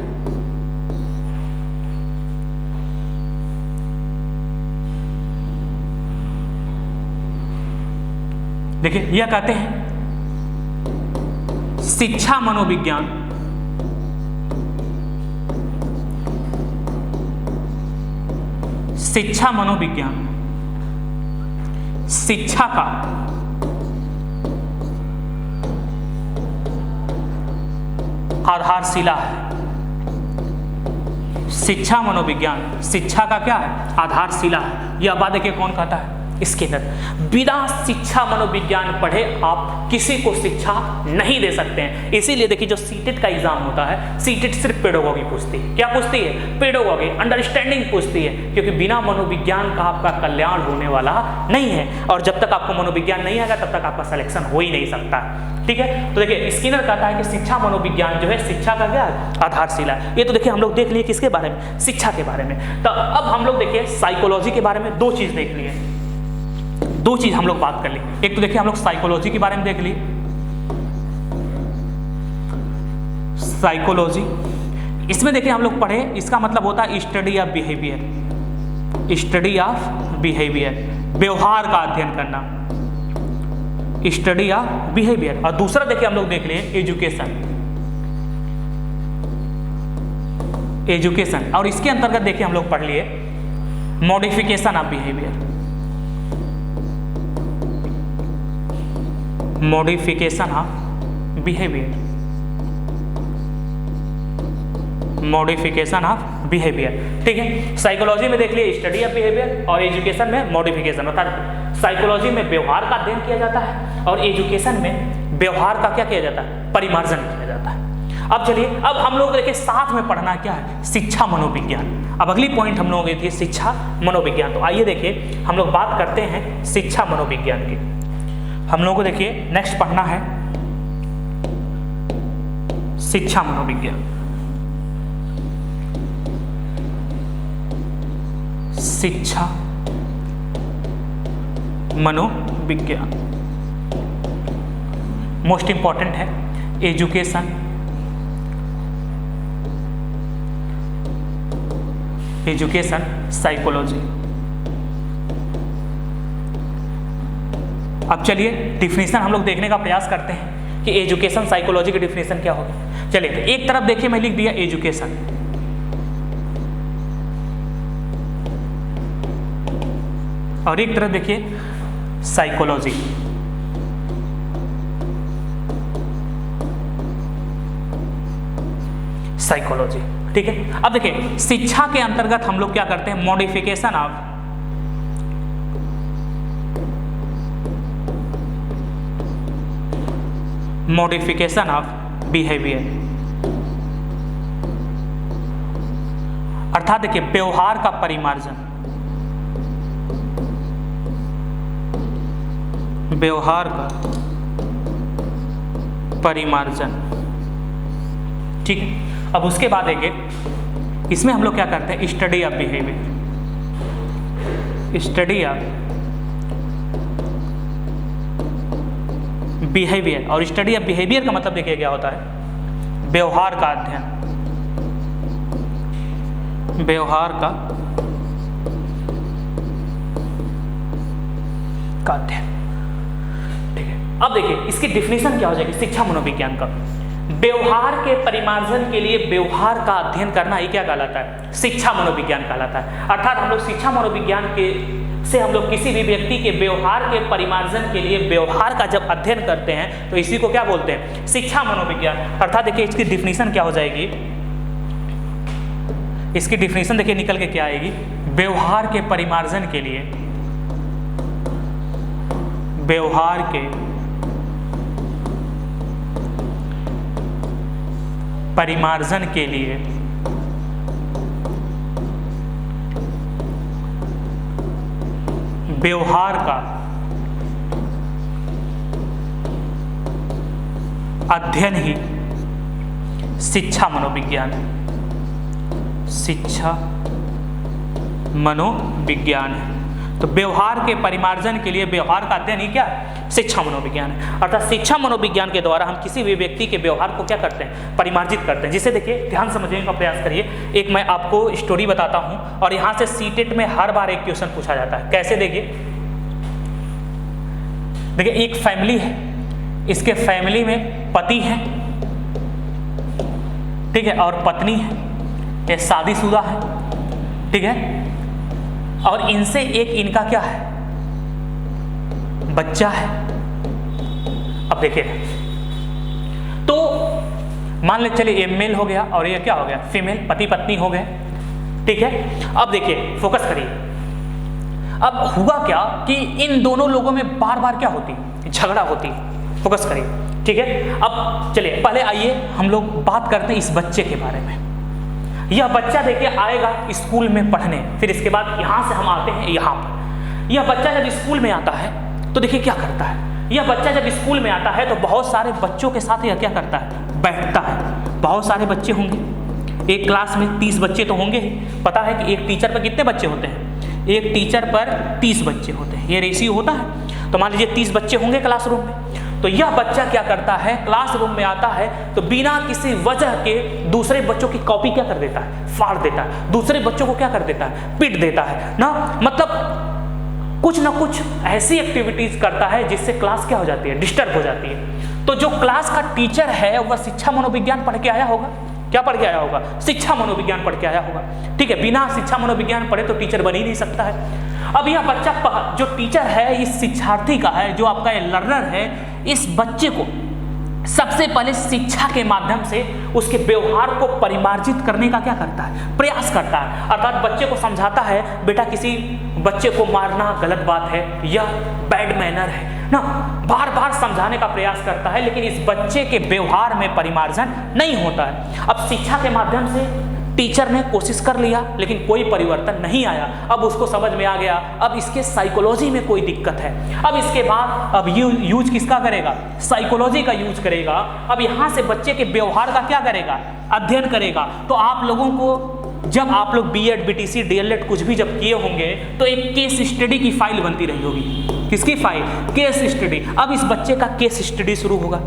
देखिए यह कहते हैं शिक्षा मनोविज्ञान शिक्षा मनोविज्ञान शिक्षा का आधारशिला है। शिक्षा मनोविज्ञान शिक्षा का क्या है, आधारशिला है। यह बात देखिए कौन कहता है, स्किनर। बिना शिक्षा मनोविज्ञान पढ़े आप किसी को शिक्षा नहीं दे सकते हैं। इसीलिए देखिए जो सीटेट का एग्जाम होता है, सीटेट सिर्फ पेडागोगी पूछती है। क्या पूछती है, पेडागोगी, अंडरस्टैंडिंग पूछती है, क्योंकि बिना मनोविज्ञान का आपका कल्याण होने वाला नहीं है। और जब तक आपको मनोविज्ञान नहीं आएगा तब तक आपका सिलेक्शन हो ही नहीं सकता। ठीक है, तो देखिए स्किनर कहता है कि शिक्षा मनोविज्ञान जो है शिक्षा का क्या आधारशिला है। ये तो देखिए हम लोग देख लिए किसके बारे में, शिक्षा के बारे में। तो अब हम लोग देखिए साइकोलॉजी के बारे में दो चीज देख लिए, दो चीज हम लोग बात कर ली। एक तो देखिए हम लोग साइकोलॉजी के बारे में देख लिए, साइकोलॉजी इसमें देखिए हम लोग पढ़े, इसका मतलब होता है study of behaviour, study of behaviour, व्यवहार का अध्ययन करना, स्टडी ऑफ बिहेवियर। और दूसरा देखिए हम लोग देख लिए एजुकेशन, एजुकेशन। और इसके अंतर्गत देखिए हम लोग पढ़ लिए modification of behaviour, modification of behaviour, modification of behaviour. ठीक है, साइकोलॉजी में देख लिए स्टडी ऑफ बिहेवियर और एजुकेशन में मॉडिफिकेशन। अर्थात साइकोलॉजी में व्यवहार का अध्ययन किया जाता है और एजुकेशन में व्यवहार का क्या किया जाता है, परिमार्जन किया जाता है। अब चलिए अब हम लोग देखिए साथ में पढ़ना क्या है, शिक्षा मनोविज्ञान। अब अगली पॉइंट हम लोगों की थी शिक्षा मनोविज्ञान। तो आइए देखिए हम लोग बात करते हैं शिक्षा मनोविज्ञान की। हम लोगों को देखिए नेक्स्ट पढ़ना है शिक्षा मनोविज्ञान, शिक्षा मनोविज्ञान मोस्ट इंपॉर्टेंट है। Education, education psychology. अब चलिए डिफिनीशन हम लोग देखने का प्रयास करते हैं कि एजुकेशन साइकोलॉजी की डिफिनीशन क्या होगी। चलिए तो एक तरफ देखिए मैं लिख दिया एजुकेशन, और एक तरफ देखिए साइकोलॉजी। साइकोलॉजी, ठीक है। अब देखिए शिक्षा के अंतर्गत हम लोग क्या करते हैं, modification of modification of behaviour, अर्थात देखिए व्यवहार का परिमार्जन, व्यवहार का परिमार्जन। ठीक है, अब उसके बाद देखिए इसमें हम लोग क्या करते हैं, study of behaviour, study of behaviour. और स्टडी ऑफ बिहेवियर का मतलब देखिए क्या होता है, व्यवहार का अध्ययन, व्यवहार का अध्ययन। ठीक है, अब देखिए इसकी डिफिनीशन क्या हो जाएगी शिक्षा मनोविज्ञान का। व्यवहार के परिमार्जन के लिए व्यवहार का अध्ययन करना ही क्या कहलाता है, शिक्षा मनोविज्ञान कहलाता है। अर्थात हम लोग शिक्षा मनोविज्ञान के से हम लोग किसी भी व्यक्ति के व्यवहार के परिमार्जन के लिए व्यवहार का जब अध्ययन करते हैं तो इसी को क्या बोलते हैं, शिक्षा मनोविज्ञान। अर्थात देखिए इसकी डिफिनीशन क्या हो जाएगी, इसकी डिफिनीशन देखिए निकल के क्या आएगी, व्यवहार के परिमार्जन के लिए, व्यवहार के परिमार्जन के लिए व्यवहार का अध्ययन ही शिक्षा मनोविज्ञान, शिक्षा मनोविज्ञान है। तो व्यवहार के परिमार्जन के लिए व्यवहार का अध्ययन ही क्या है? शिक्षा मनोविज्ञान है। अर्थात शिक्षा मनोविज्ञान के द्वारा हम किसी भी व्यक्ति के व्यवहार को क्या करते हैं? परिमार्जित करते हैं। जिसे देखिए ध्यान समझने का प्रयास करिए। एक मैं आपको स्टोरी बताता हूं और यहाँ से सीटेट में हर बार एक क्वेश्चन पूछा जाता है। कैसे? देखिए एक फैमिली है, इसके फैमिली में पति है, ठीक है, और पत्नी है, ये शादीशुदा है, ठीक है, और इनसे एक इनका क्या है? बच्चा है। अब देखिए तो मान ले चलिए ये मेल हो गया और ये क्या हो गया? फीमेल, पति पत्नी हो गए, ठीक है। अब देखिए फोकस करिए। अब हुआ क्या कि इन दोनों लोगों में बार बार क्या होती है? झगड़ा होती है। फोकस करिए, ठीक है। अब चलिए पहले आइए हम लोग बात करते हैं इस बच्चे के बारे में। यह बच्चा देखिए आएगा स्कूल में पढ़ने, फिर इसके बाद यहाँ से हम आते हैं यहाँ पर। यह बच्चा जब स्कूल में आता है तो देखिए क्या करता है। यह बच्चा जब स्कूल में आता है तो बहुत सारे बच्चों के साथ यह क्या करता है? बैठता है। बहुत सारे बच्चे होंगे, एक क्लास में 30 बच्चे तो होंगे ही। पता है कि एक टीचर पर कितने बच्चे होते हैं? एक टीचर पर 30 बच्चे होते हैं, ये रेशियो होता है। तो मान लीजिए 30 बच्चे होंगे क्लासरूम में। तो यह बच्चा क्या करता है? क्लासरूम में आता है तो बिना किसी वजह के दूसरे बच्चों की कॉपी क्या कर देता है? फाड़ देता है। दूसरे बच्चों को क्या कर देता है? पीट देता है ना। मतलब कुछ ना कुछ ऐसी एक्टिविटीज करता है जिससे क्लास क्या हो जाती है? डिस्टर्ब हो जाती है। तो जो क्लास का टीचर है वह शिक्षा मनोविज्ञान पढ़ के आया होगा। क्या पढ़ के आया होगा? शिक्षा मनोविज्ञान पढ़ के आया होगा, ठीक है। बिना शिक्षा मनोविज्ञान पढ़े तो टीचर बन ही नहीं सकता है। अब यह बच्चा जो टीचर है इस शिक्षार्थी का है, जो आपका लर्नर है, इस बच्चे को सबसे पहले शिक्षा के माध्यम से उसके व्यवहार को परिमार्जित करने का क्या करता है? प्रयास करता है। अर्थात बच्चे को समझाता है बेटा किसी बच्चे को मारना गलत बात है, यह बैड मैनर है ना। बार बार समझाने का प्रयास करता है, लेकिन इस बच्चे के व्यवहार में परिमार्जन नहीं होता है। अब शिक्षा के माध्यम से टीचर ने कोशिश कर लिया लेकिन कोई परिवर्तन नहीं आया। अब उसको समझ में आ गया अब इसके साइकोलॉजी में कोई दिक्कत है। अब इसके बाद अब यूज किसका करेगा? साइकोलॉजी का यूज करेगा। अब यहाँ से बच्चे के व्यवहार का क्या करेगा? अध्ययन करेगा। तो आप लोगों को जब आप लोग बीएड, बीटीसी, डीएलएड कुछ भी जब किए होंगे तो एक केस स्टडी की फाइल बनती रही होगी। किसकी फाइल? Case study. अब इस बच्चे का केस स्टडी शुरू होगा।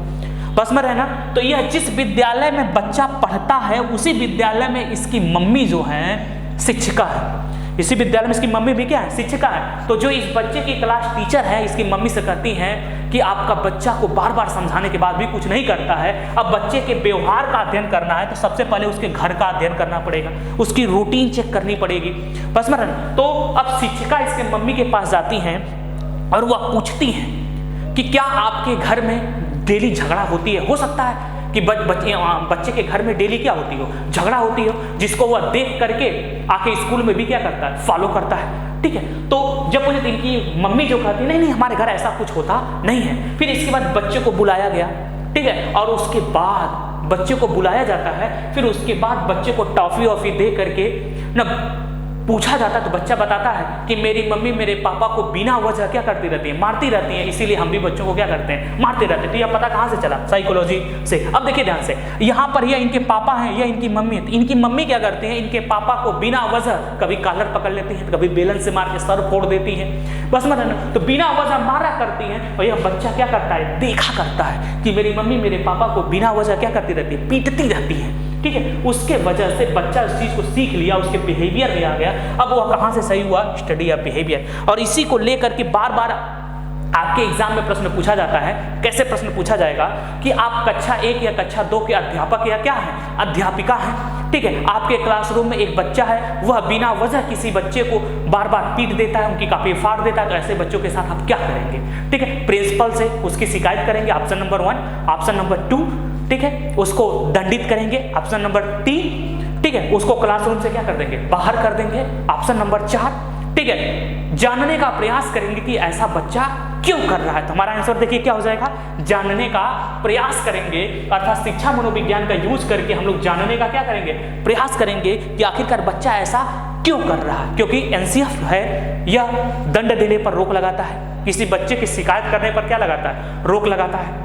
बस में रहना। तो यह जिस विद्यालय में बच्चा पढ़ता है उसी विद्यालय में इसकी मम्मी जो है शिक्षिका है। इसी विद्यालय में इसकी मम्मी भी क्या है? शिक्षिका है। तो जो इस बच्चे की क्लास टीचर है इसकी मम्मी से कहती हैं कि आपका बच्चा को बार बार समझाने के बाद भी कुछ नहीं करता है। अब बच्चे के व्यवहार का अध्ययन करना है तो सबसे पहले उसके घर का अध्ययन करना पड़ेगा, उसकी रूटीन चेक करनी पड़ेगी। बस में रहना। तो अब शिक्षिका इसके मम्मी के पास जाती हैं और वह पूछती हैं कि क्या आपके घर में डेली झगड़ा होती है? हो सकता है कि बच्चे के घर में डेली क्या होती हो? झगड़ा होती हो, जिसको वह देख करके आके स्कूल में भी क्या करता है? फॉलो करता है, ठीक है। तो जब मुझे इनकी मम्मी जो कहती नहीं हमारे घर ऐसा कुछ होता नहीं है। फिर इसके बाद बच्चे को बुलाया गया, ठीक है, और उसके बाद बच्चे को बुलाया जाता है। फिर उसके बाद बच्चे को टॉफी वॉफी दे करके न पूछा जाता है तो बच्चा बताता है कि मेरी मम्मी मेरे पापा को बिना वजह क्या करती रहती है? मारती रहती है, इसीलिए हम भी बच्चों को क्या करते हैं? मारते रहते हैं। तो यह पता कहाँ से चला? साइकोलॉजी से। अब देखिए ध्यान से, यहाँ पर यह इनके पापा हैं, यह इनकी मम्मी है। इनकी मम्मी क्या करती है? इनके पापा को बिना वजह कभी कॉलर पकड़ लेती है, कभी बेलन से मार के सर फोड़ देती है। बस मतलब तो बिना वजह मारा करती है। और यह बच्चा क्या करता है? देखा करता है कि मेरी मम्मी मेरे पापा को बिना वजह क्या करती रहती है? पीटती रहती है, ठीक है। उसके वजह से बच्चा उस चीज को सीख लिया, उसके बिहेवियर में आ गया। अब वह कहां से सही हुआ? Study of behaviour. और इसी को लेकर के बार बार आपके एग्जाम में प्रश्न पूछा जाता है। कैसे प्रश्न पूछा जाएगा कि आप कक्षा 1 या कक्षा 2 के अध्यापक या क्या है? अध्यापिका है, ठीक है। आपके क्लासरूम में एक बच्चा है, वह बिना वजह किसी बच्चे को बार बार पीट देता है, उनकी कॉपी फाड़ देता है। तो ऐसे बच्चों के साथ आप क्या करेंगे? ठीक है, प्रिंसिपल से उसकी शिकायत करेंगे, ऑप्शन नंबर 1। ऑप्शन नंबर 2, ठीक है, उसको दंडित करेंगे, ऑप्शन नंबर 3, ठीक है, उसको क्लासरूम से क्या कर देंगे? बाहर कर देंगे, ऑप्शन नंबर 4, ठीक है। जानने का प्रयास करेंगे कि ऐसा बच्चा क्यों कर रहा है। तो हमारा आंसर देखिए क्या हो जाएगा? जानने का प्रयास करेंगे। अर्थात शिक्षा मनोविज्ञान का यूज करके हम लोग जानने का क्या करेंगे? प्रयास करेंगे कि आखिरकार बच्चा ऐसा क्यों कर रहा है। क्योंकि एनसीएफ है यह दंड देने पर रोक लगाता है, किसी बच्चे की शिकायत करने पर क्या लगाता है? रोक लगाता है,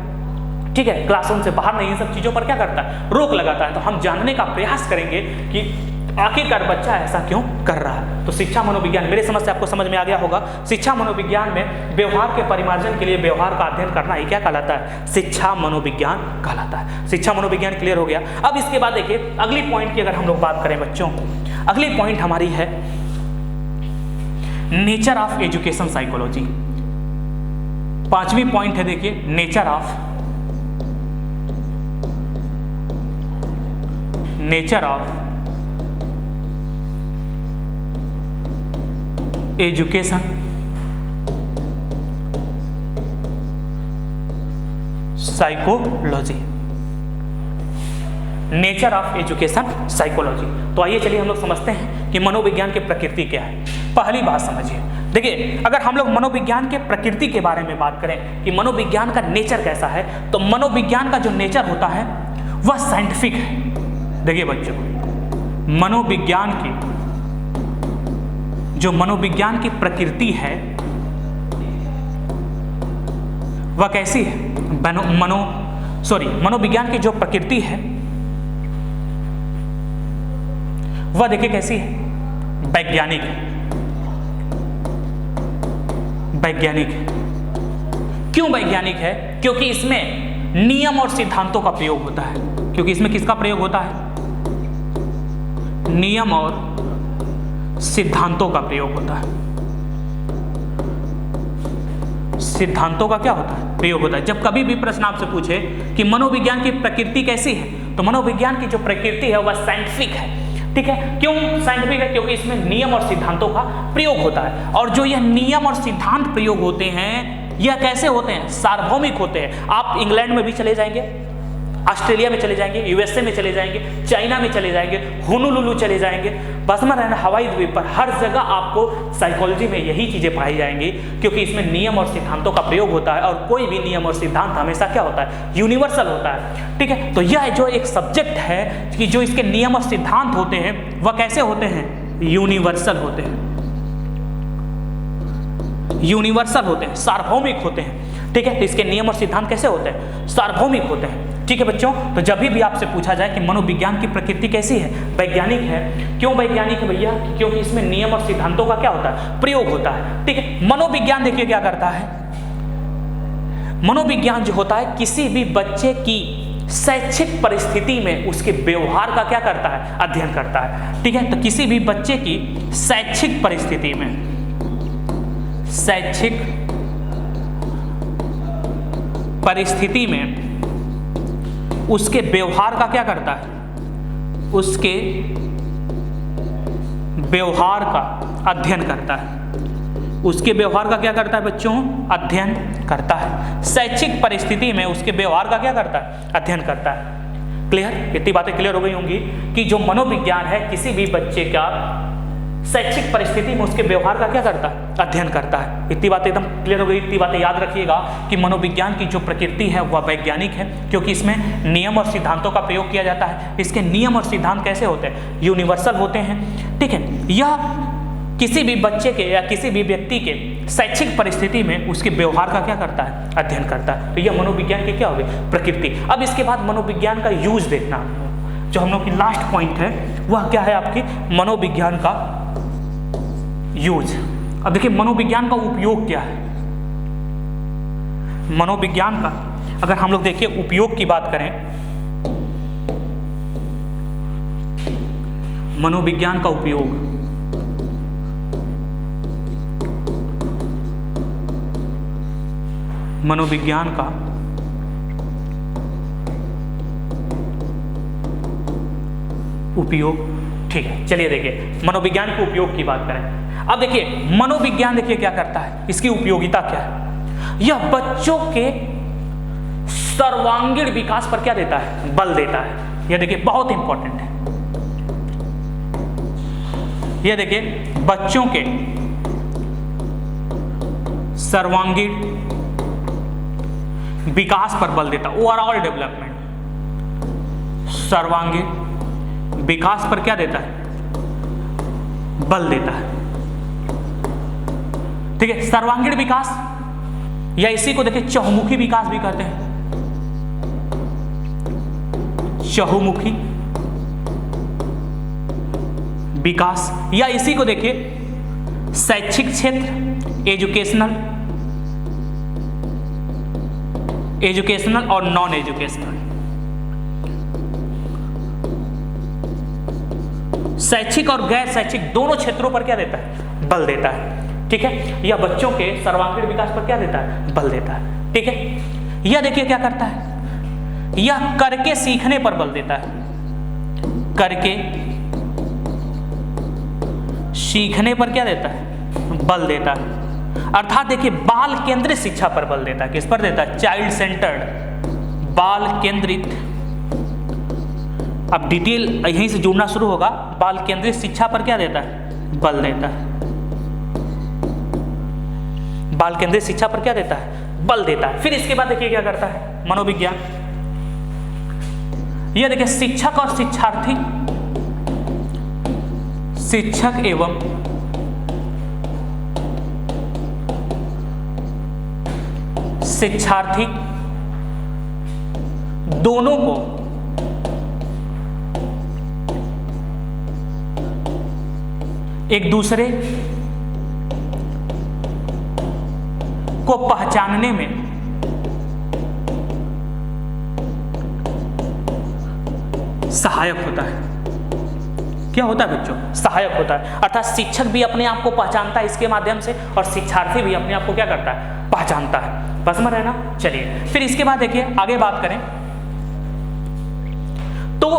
ठीक है, क्लासरूम से बाहर नहीं, इन सब चीज़ों पर क्या करता है, रोक लगाता है। तो हम जानने का प्रयास करेंगे कि आखिरकार बच्चा ऐसा क्यों कर रहा है। तो शिक्षा मनोविज्ञान, मेरे समझ से आपको समझ में आ गया होगा, शिक्षा मनोविज्ञान में व्यवहार के परिमार्जन के लिए व्यवहार का अध्ययन करना ही क्या कहलाता है, शिक्षा मनोविज्ञान कहलाता है। शिक्षा मनोविज्ञान क्लियर हो गया। अब इसके बाद देखिए अगली पॉइंट की अगर हम लोग बात करें बच्चों, अगली पॉइंट हमारी है नेचर ऑफ एजुकेशन साइकोलॉजी। 5वीं पॉइंट है, देखिए nature of education psychology, nature of education psychology. तो आइए चलिए हम लोग समझते हैं कि मनोविज्ञान की प्रकृति क्या है। पहली बात समझिए, देखिए अगर हम लोग मनोविज्ञान के प्रकृति के बारे में बात करें कि मनोविज्ञान का नेचर कैसा है, तो मनोविज्ञान का जो नेचर होता है वह साइंटिफिक है। देखिए बच्चों, मनोविज्ञान की प्रकृति है वह कैसी है, मनोविज्ञान की जो प्रकृति है वह देखिए कैसी है, वैज्ञानिक है। क्यों वैज्ञानिक है, क्योंकि इसमें नियम और सिद्धांतों का प्रयोग होता है। क्योंकि इसमें किसका प्रयोग होता है, नियम और सिद्धांतों का प्रयोग होता है। सिद्धांतों का क्या होता है, प्रयोग होता है। जब कभी भी प्रश्न आपसे पूछे कि मनोविज्ञान की प्रकृति कैसी है, तो मनोविज्ञान की जो प्रकृति है वह साइंटिफिक है। ठीक है, क्यों साइंटिफिक है, क्योंकि इसमें नियम और सिद्धांतों का प्रयोग होता है। और जो यह नियम और सिद्धांत प्रयोग होते हैं यह कैसे होते हैं, सार्वभौमिक होते हैं। आप इंग्लैंड में भी चले जाएंगे, ऑस्ट्रेलिया में चले जाएंगे, यूएसए में चले जाएंगे, चाइना में चले जाएंगे, होनोलुलु चले जाएंगे, बसमन है हवाई द्वीप पर, हर जगह आपको साइकोलॉजी में यही चीजें पाई जाएंगी। क्योंकि इसमें नियम और सिद्धांतों का प्रयोग होता है, और कोई भी नियम और सिद्धांत हमेशा क्या होता है, यूनिवर्सल होता है। ठीक है, तो यह जो एक सब्जेक्ट है कि जो इसके नियम और सिद्धांत होते हैं वह कैसे होते हैं, यूनिवर्सल होते हैं, सार्वभौमिक होते हैं। ठीक है, तो इसके नियम और सिद्धांत कैसे होते हैं, सार्वभौमिक होते हैं। ठीक है बच्चों, तो जब भी आपसे पूछा जाए कि मनोविज्ञान की प्रकृति कैसी है, वैज्ञानिक है। क्यों वैज्ञानिक है भैया, क्योंकि इसमें नियम और सिद्धांतों का क्या होता है, प्रयोग होता है। ठीक है, मनोविज्ञान देखिए क्या करता है, मनोविज्ञान जो होता है किसी भी बच्चे की शैक्षिक परिस्थिति में उसके व्यवहार का क्या करता है, अध्ययन करता है। ठीक है, तो किसी भी बच्चे की शैक्षिक परिस्थिति में उसके व्यवहार का क्या करता है, उसके व्यवहार का अध्ययन करता है। उसके व्यवहार का क्या करता है बच्चों, अध्ययन करता है। शैक्षिक परिस्थिति में उसके व्यवहार का क्या करता है, अध्ययन करता है। क्लियर, इतनी बातें क्लियर हो गई होंगी कि जो मनोविज्ञान है किसी भी बच्चे का शैक्षिक परिस्थिति में उसके व्यवहार का क्या करता है, अध्ययन करता है। इतनी बातें एकदम क्लियर हो गई। इतनी बातें याद रखिएगा कि मनोविज्ञान की जो प्रकृति है वह वैज्ञानिक है, क्योंकि इसमें नियम और सिद्धांतों का प्रयोग किया जाता है। इसके नियम और सिद्धांत कैसे होते हैं, यूनिवर्सल होते हैं। ठीक है, यह किसी भी बच्चे के या किसी भी व्यक्ति के शैक्षिक परिस्थिति में उसके व्यवहार का क्या करता है, अध्ययन करता है। तो यह मनोविज्ञान की क्या हो गई, प्रकृति। अब इसके बाद मनोविज्ञान का यूज देखना, जो हम लोग की लास्ट पॉइंट है वह क्या है आपकी, मनोविज्ञान का यूज। अब देखिए मनोविज्ञान का उपयोग क्या है। मनोविज्ञान का अगर हम लोग देखिए उपयोग की बात करें, मनोविज्ञान का उपयोग, मनोविज्ञान का उपयोग। ठीक है, चलिए देखिए मनोविज्ञान के उपयोग की बात करें। अब देखिए मनोविज्ञान देखिए क्या करता है, इसकी उपयोगिता क्या है। यह बच्चों के सर्वांगीण विकास पर क्या देता है, बल देता है। यह देखिए बहुत इंपॉर्टेंट है। यह देखिए बच्चों के सर्वांगीण विकास पर बल देता, ओवरऑल डेवलपमेंट, सर्वांगीण विकास पर क्या देता है, बल देता है। ठीक है, सर्वांगीण विकास या इसी को देखिए चहुमुखी विकास भी कहते हैं। चहुमुखी विकास, या इसी को देखिए शैक्षिक क्षेत्र, एजुकेशनल और नॉन एजुकेशनल। शैक्षिक और गैर शैक्षिक दोनों क्षेत्रों पर क्या देता है? बल देता है। ठीक है, या बच्चों के सर्वांगीण विकास पर क्या देता है? बल देता है। ठीक है, यह देखिए क्या करता है, यह करके सीखने पर बल देता है। करके सीखने पर क्या देता है? बल देता है। अर्थात देखिए बाल केंद्रित शिक्षा पर बल देता है। किस पर देता है? चाइल्ड सेंटर्ड, बाल केंद्रित। अब डिटेल यहीं से जुड़ना शुरू होगा। बाल केंद्रित शिक्षा पर क्या देता है? बल देता है। बाल केंद्रित शिक्षा पर क्या देता है? बल देता है। फिर इसके बाद देखिए क्या करता है मनोविज्ञान। यह देखिए शिक्षक और शिक्षार्थी, शिक्षक एवं शिक्षार्थी दोनों को एक दूसरे को पहचानने में सहायक होता है। क्या होता है बच्चों? सहायक होता है। अर्थात शिक्षक भी अपने आप को पहचानता है इसके माध्यम से, और शिक्षार्थी भी अपने आप को क्या करता है? पहचानता है। बस समझ रहे ना? चलिए फिर इसके बाद देखिए आगे बात करें तो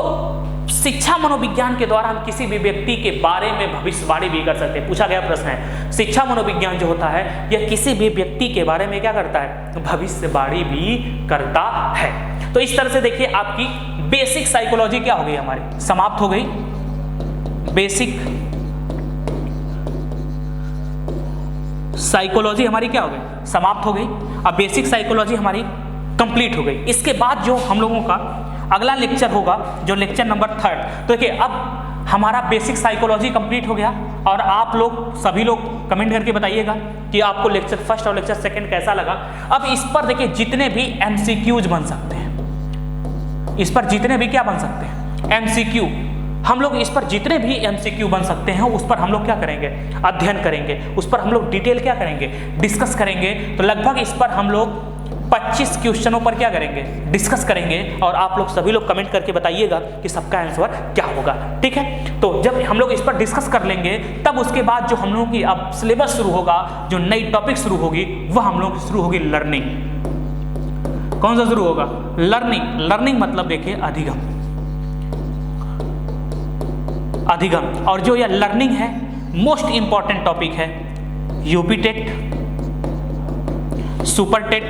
शिक्षा मनोविज्ञान के द्वारा हम किसी भी व्यक्ति के बारे में भविष्यवाणी भी कर सकते हैं। पूछा गया प्रश्न है, शिक्षा मनोविज्ञान जो होता है यह किसी भी व्यक्ति के बारे में क्या करता है? भविष्यवाणी भी करता है। तो इस तरह से देखिए आपकी बेसिक साइकोलॉजी क्या हो गई हमारी? समाप्त हो गई। बेसिक साइकोलॉजी हमारी क्या हो गई? समाप्त हो गई। अब बेसिक साइकोलॉजी हमारी कंप्लीट हो गई। इसके बाद जो हम लोगों का अगला लेक्चर होगा, जो लेक्चर नंबर 3, तो देखिए अब हमारा बेसिक साइकोलॉजी कंप्लीट हो गया। और आप लोग सभी लोग कमेंट करके बताइएगा कि आपको लेक्चर 1 और लेक्चर 2 कैसा लगा। अब इस पर देखिए जितने भी MCQs बन सकते हैं, इस पर जितने भी क्या बन सकते हैं? MCQ। हम लोग इस पर जितने भी MCQ बन सकते हैं उस पर हम लोग क्या करेंगे? अध्ययन करेंगे। उस पर हम लोग डिटेल क्या करेंगे? डिस्कस करेंगे। तो लगभग इस पर हम लोग 25 क्वेश्चनों पर क्या करेंगे? डिस्कस करेंगे। और आप लोग सभी लोग कमेंट करके बताइएगा कि सबका आंसर क्या होगा। ठीक है, तो जब हम लोग इस पर डिस्कस कर लेंगे तब उसके बाद जो हम लोगों की अब सिलेबस शुरू होगा, जो नई टॉपिक शुरू होगी, वह हम लोग शुरू होगी लर्निंग। कौन सा शुरू होगा? लर्निंग। लर्निंग मतलब देखिए अधिगम। अधिगम। और जो यह लर्निंग है मोस्ट इंपॉर्टेंट टॉपिक है यूपी टेट, सुपर टेट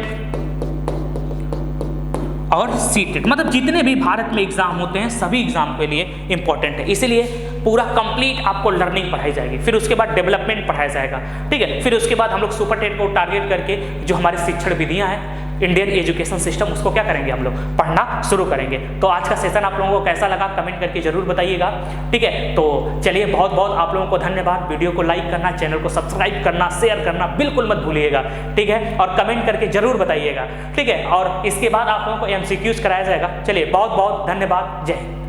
और सी टेट। मतलब जितने भी भारत में एग्जाम होते हैं सभी एग्जाम के लिए इंपॉर्टेंट है। इसीलिए पूरा कंप्लीट आपको लर्निंग पढ़ाई जाएगी। फिर उसके बाद डेवलपमेंट पढ़ाया जाएगा। ठीक है, फिर उसके बाद हम लोग सुपर टेट को टारगेट करके जो हमारी शिक्षण विधियां हैं, इंडियन एजुकेशन सिस्टम, उसको क्या करेंगे? हम लोग पढ़ना शुरू करेंगे। तो आज का सेशन आप लोगों को कैसा लगा कमेंट करके जरूर बताइएगा। ठीक है, तो चलिए बहुत बहुत आप लोगों को धन्यवाद। वीडियो को लाइक करना, चैनल को सब्सक्राइब करना, शेयर करना बिल्कुल मत भूलिएगा। ठीक है, और कमेंट करके जरूर बताइएगा। ठीक है, और इसके बाद आप लोगों को MCQs कराया जाएगा। चलिए बहुत बहुत धन्यवाद। जय हिंद।